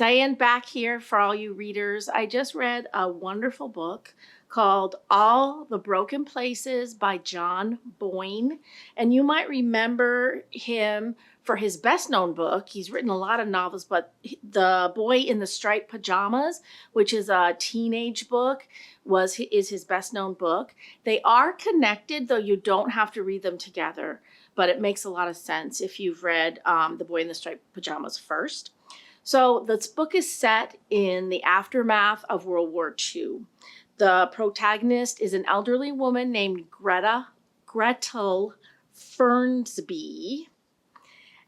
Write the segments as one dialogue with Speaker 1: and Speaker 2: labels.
Speaker 1: Diane back here for all you readers. I just read a wonderful book called All the Broken Places by John Boyne. And you might remember him for his best known book. He's written a lot of novels, but The Boy in the Striped Pajamas, which is a teenage book, is his best known book. They are connected, though you don't have to read them together, but it makes a lot of sense if you've read The Boy in the Striped Pajamas first. So this book is set in the aftermath of World War II. The protagonist is an elderly woman named Gretel Fernsby,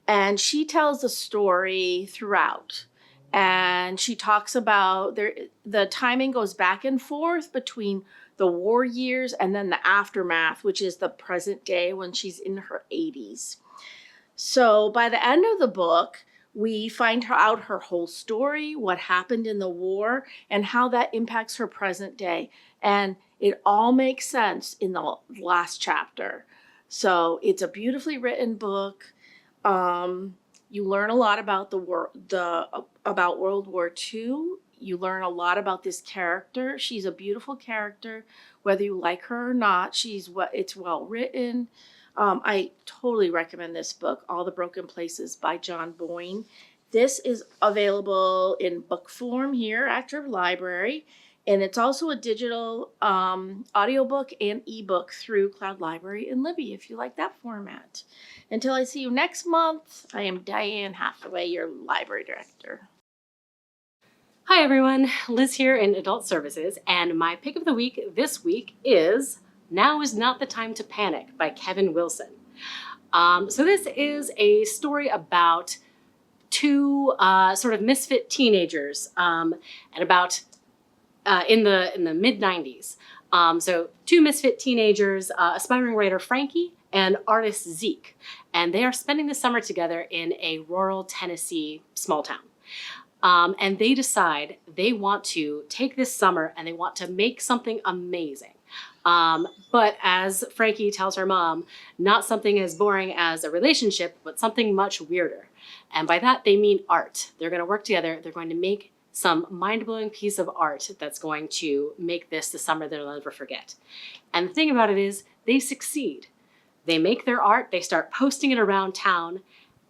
Speaker 1: and she tells the story throughout. And she talks about the timing goes back and forth between the war years and then the aftermath, which is the present day when she's in her 80s. So by the end of the book, we find out her whole story, what happened in the war, and how that impacts her present day. And it all makes sense in the last chapter. So it's a beautifully written book. You learn a lot about about World War II. You learn a lot about this character. She's a beautiful character, whether you like her or not. It's well written. I totally recommend this book, All the Broken Places by John Boyne. This is available in book form here at your library, and it's also a digital audiobook and ebook through Cloud Library and Libby, if you like that format. Until I see you next month, I am Diane Hathaway, your library director.
Speaker 2: Hi everyone, Liz here in Adult Services, and my pick of the week this week is Now is Not the Time to Panic by Kevin Wilson. So this is a story about two sort of misfit teenagers and about in the mid-90s. So two misfit teenagers, aspiring writer Frankie and artist Zeke, and they are spending the summer together in a rural Tennessee small town. And they decide they want to take this summer and they want to make something amazing. But as Frankie tells her mom, not something as boring as a relationship, but something much weirder. And by that, they mean art. They're going to work together. They're going to make some mind-blowing piece of art that's going to make this the summer they'll never forget. And the thing about it is they succeed. They make their art, they start posting it around town,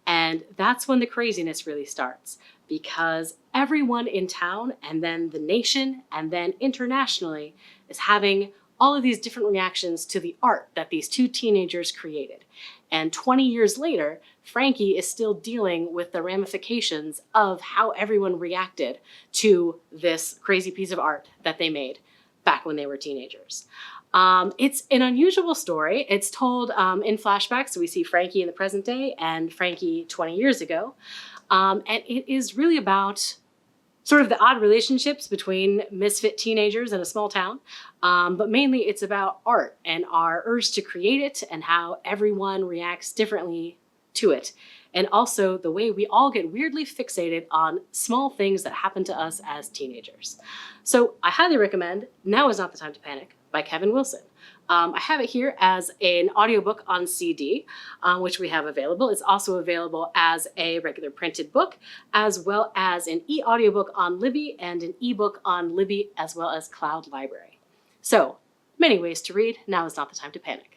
Speaker 2: and that's when the craziness really starts, because everyone in town and then the nation and then internationally is having all of these different reactions to the art that these two teenagers created. And 20 years later, Frankie is still dealing with the ramifications of how everyone reacted to this crazy piece of art that they made back when they were teenagers. It's an unusual story. It's told in flashbacks, so we see Frankie in the present day and Frankie 20 years ago. And it is really about sort of the odd relationships between misfit teenagers in a small town. But mainly it's about art and our urge to create it and how everyone reacts differently to it. And also the way we all get weirdly fixated on small things that happen to us as teenagers. So I highly recommend Now is Not the Time to Panic by Kevin Wilson. I have it here as an audiobook on CD, which we have available. It's also available as a regular printed book, as well as an e-audiobook on Libby and an ebook on Libby, as well as Cloud Library. So, many ways to read. Now is not the time to panic.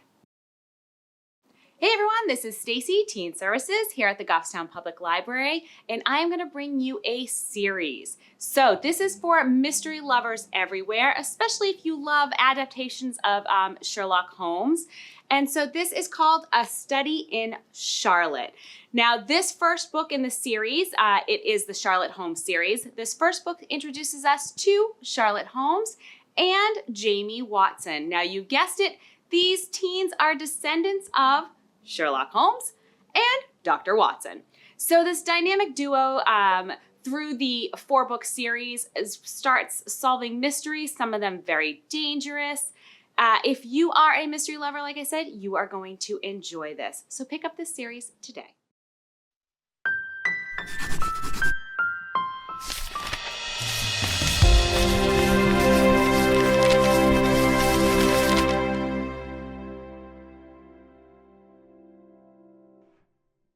Speaker 3: Hey everyone, this is Stacey, Teen Services here at the Goffstown Public Library, and I am going to bring you a series. So this is for mystery lovers everywhere, especially if you love adaptations of Sherlock Holmes. And so this is called A Study in Charlotte. Now this first book in the series, it is the Sherlock Holmes series. This first book introduces us to Sherlock Holmes and Jamie Watson. Now you guessed it, these teens are descendants of Sherlock Holmes and Dr. Watson. So this dynamic duo through the 4-book series starts solving mysteries, some of them very dangerous. If you are a mystery lover, like I said, you are going to enjoy this. So pick up this series today.